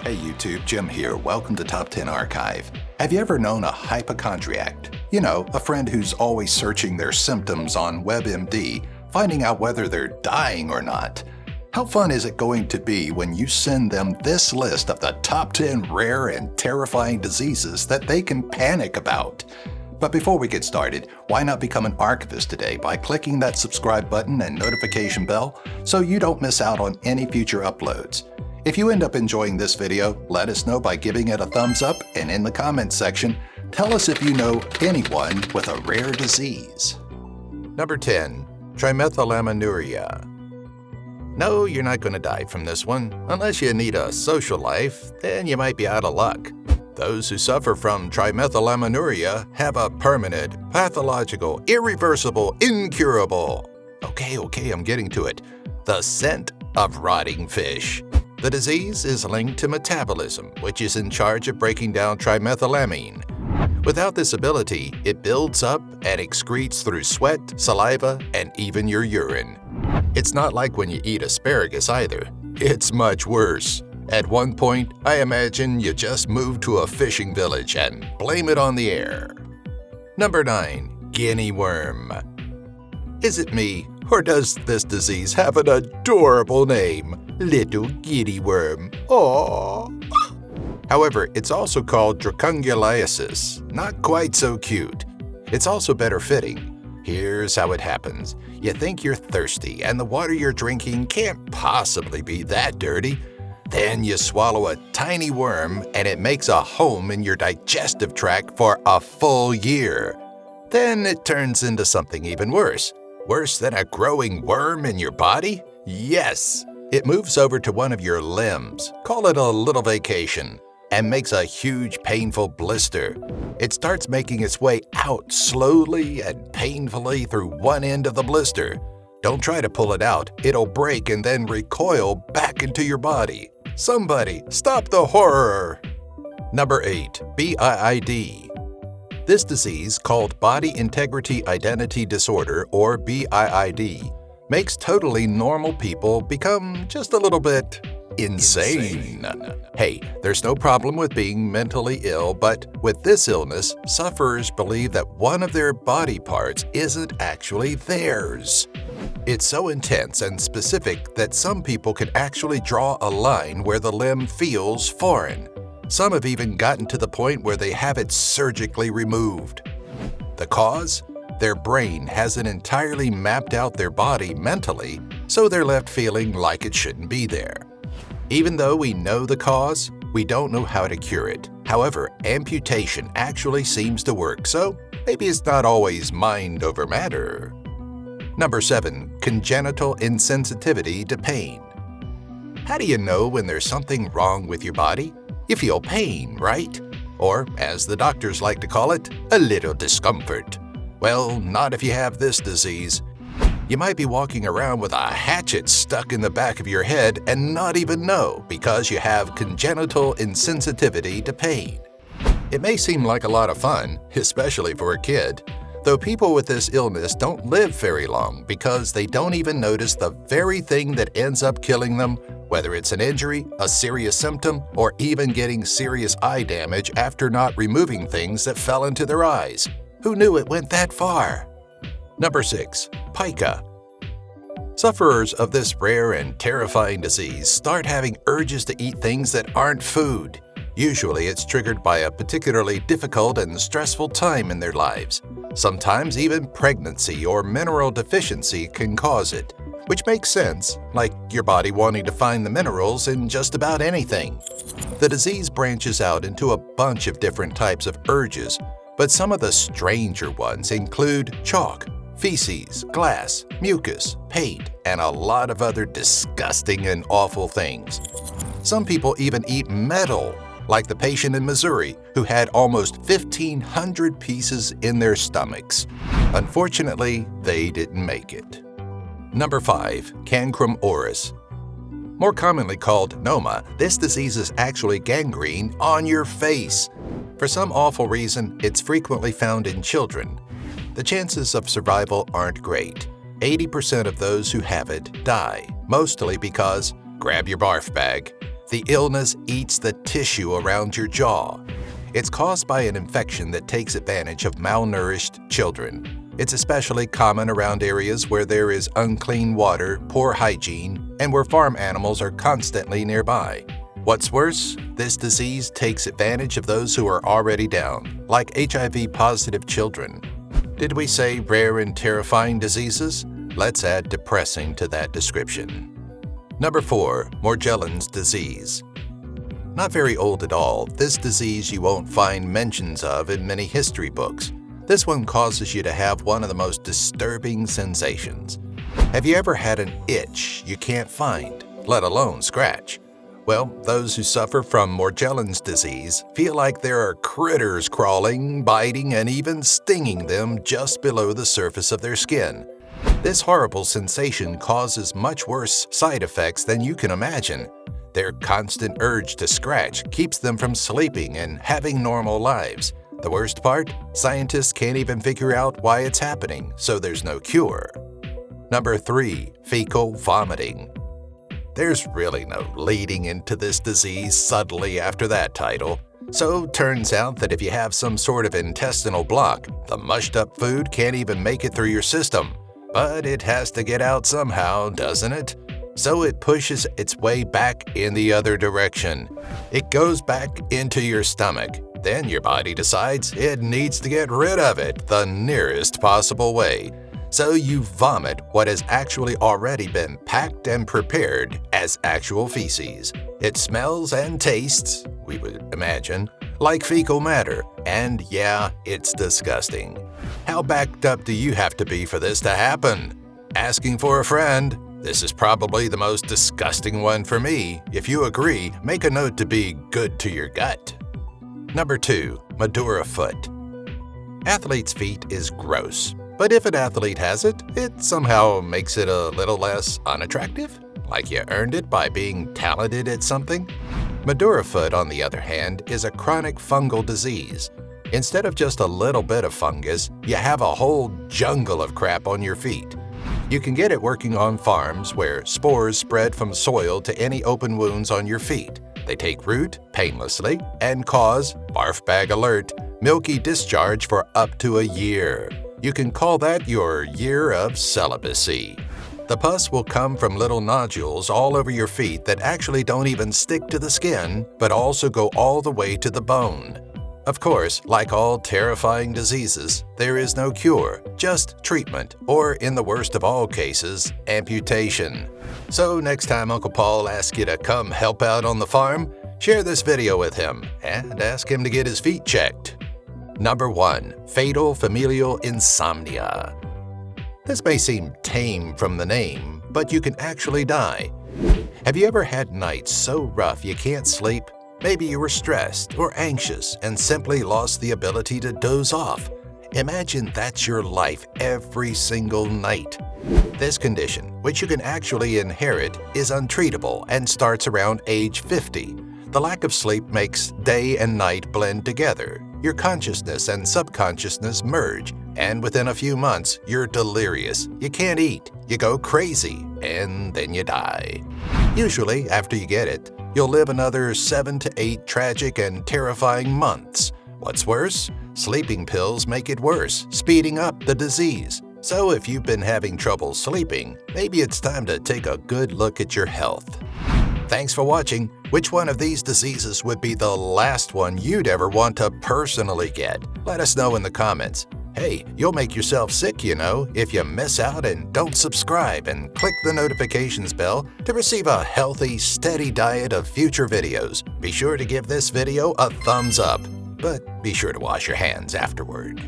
Hey YouTube, Jim here. Welcome to Top 10 Archive. Have you ever known a hypochondriac? You know, a friend who's always searching their symptoms on WebMD, finding out whether they're dying or not. How fun is it going to be when you send them this list of the top 10 rare and terrifying diseases that they can panic about? But before we get started, why not become an archivist today by clicking that subscribe button and notification bell so you don't miss out on any future uploads? If you end up enjoying this video, let us know by giving it a thumbs up, and in the comments section, tell us if you know anyone with a rare disease. Number 10. Trimethylaminuria. No, you're not going to die from this one. Unless you need a social life, then you might be out of luck. Those who suffer from trimethylaminuria have a permanent, pathological, irreversible, incurable. Okay, I'm getting to it. The scent of rotting fish. The disease is linked to metabolism, which is in charge of breaking down trimethylamine. Without this ability, it builds up and excretes through sweat, saliva, and even your urine. It's not like when you eat asparagus either. It's much worse. At one point, I imagine you just moved to a fishing village and blame it on the air. Number 9. Guinea worm. Is it me, or does this disease have an adorable name? Little guinea worm. Aww. However, it's also called dracunculiasis. Not quite so cute. It's also better fitting. Here's how it happens. You think you're thirsty and the water you're drinking can't possibly be that dirty. Then you swallow a tiny worm and it makes a home in your digestive tract for a full year. Then it turns into something even worse. Worse than a growing worm in your body? Yes! It moves over to one of your limbs, call it a little vacation, and makes a huge painful blister. It starts making its way out slowly and painfully through one end of the blister. Don't try to pull it out, it'll break and then recoil back into your body. Somebody, stop the horror! Number 8. BIID. This disease, called Body Integrity Identity Disorder, or BIID, makes totally normal people become just a little bit insane. Hey, there's no problem with being mentally ill, but with this illness, sufferers believe that one of their body parts isn't actually theirs. It's so intense and specific that some people can actually draw a line where the limb feels foreign. Some have even gotten to the point where they have it surgically removed. The cause? Their brain hasn't entirely mapped out their body mentally, so they're left feeling like it shouldn't be there. Even though we know the cause, we don't know how to cure it. However, amputation actually seems to work, so maybe it's not always mind over matter. Number 7. Congenital insensitivity to pain. How do you know when there's something wrong with your body? You feel pain, right? Or, as the doctors like to call it, a little discomfort. Well, not if you have this disease. You might be walking around with a hatchet stuck in the back of your head and not even know because you have congenital insensitivity to pain. It may seem like a lot of fun, especially for a kid, though people with this illness don't live very long because they don't even notice the very thing that ends up killing them, whether it's an injury, a serious symptom, or even getting serious eye damage after not removing things that fell into their eyes. Who knew it went that far? Number 6. Pica. Sufferers of this rare and terrifying disease start having urges to eat things that aren't food. Usually it's triggered by a particularly difficult and stressful time in their lives. Sometimes even pregnancy or mineral deficiency can cause it, which makes sense, like your body wanting to find the minerals in just about anything. The disease branches out into a bunch of different types of urges, but some of the stranger ones include chalk, feces, glass, mucus, paint, and a lot of other disgusting and awful things. Some people even eat metal, like the patient in Missouri who had almost 1,500 pieces in their stomachs. Unfortunately, they didn't make it. Number 5. Cancrum oris. More commonly called noma, this disease is actually gangrene on your face. For some awful reason, it's frequently found in children. The chances of survival aren't great. 80% of those who have it die, mostly because, grab your barf bag, The illness eats the tissue around your jaw. It's caused by an infection that takes advantage of malnourished children. It's especially common around areas where there is unclean water, poor hygiene, and where farm animals are constantly nearby. What's worse, this disease takes advantage of those who are already down, like HIV-positive children. Did we say rare and terrifying diseases? Let's add depressing to that description. Number 4. Morgellons disease. Not very old at all, this disease you won't find mentions of in many history books. This one causes you to have one of the most disturbing sensations. Have you ever had an itch you can't find, let alone scratch? Well, those who suffer from Morgellons disease feel like there are critters crawling, biting, and even stinging them just below the surface of their skin. This horrible sensation causes much worse side effects than you can imagine. Their constant urge to scratch keeps them from sleeping and having normal lives. The worst part? Scientists can't even figure out why it's happening, so there's no cure. Number 3. Fecal vomiting. There's really no leading into this disease subtly after that title. So turns out that if you have some sort of intestinal block, the mushed up food can't even make it through your system. But it has to get out somehow, doesn't it? So it pushes its way back in the other direction. It goes back into your stomach. Then your body decides it needs to get rid of it the nearest possible way. So you vomit what has actually already been packed and prepared as actual feces. It smells and tastes, we would imagine, like fecal matter, and yeah, it's disgusting. How backed up do you have to be for this to happen? Asking for a friend. This is probably the most disgusting one for me. If you agree, make a note to be good to your gut. Number 2. Medura foot. Athlete's feet is gross. But if an athlete has it, it somehow makes it a little less unattractive? Like you earned it by being talented at something? Medura foot, on the other hand, is a chronic fungal disease. Instead of just a little bit of fungus, you have a whole jungle of crap on your feet. You can get it working on farms where spores spread from soil to any open wounds on your feet. They take root painlessly and cause, barf bag alert, milky discharge for up to a year. You can call that your year of celibacy. The pus will come from little nodules all over your feet that actually don't even stick to the skin, but also go all the way to the bone. Of course, like all terrifying diseases, there is no cure, just treatment, or in the worst of all cases, amputation. So next time Uncle Paul asks you to come help out on the farm, share this video with him and ask him to get his feet checked. Number 1. Fatal familial insomnia. This may seem tame from the name, but you can actually die. Have you ever had nights so rough you can't sleep? Maybe you were stressed or anxious and simply lost the ability to doze off. Imagine that's your life every single night. This condition, which you can actually inherit, is untreatable and starts around age 50. The lack of sleep makes day and night blend together. Your consciousness and subconsciousness merge, and within a few months, you're delirious. You can't eat, you go crazy, and then you die. Usually, after you get it, you'll live another 7 to 8 tragic and terrifying months. What's worse? Sleeping pills make it worse, speeding up the disease. So if you've been having trouble sleeping, maybe it's time to take a good look at your health. Thanks for watching. Which one of these diseases would be the last one you'd ever want to personally get? Let us know in the comments. Hey, you'll make yourself sick, you know, if you miss out and don't subscribe and click the notifications bell to receive a healthy, steady diet of future videos. Be sure to give this video a thumbs up, but be sure to wash your hands afterward.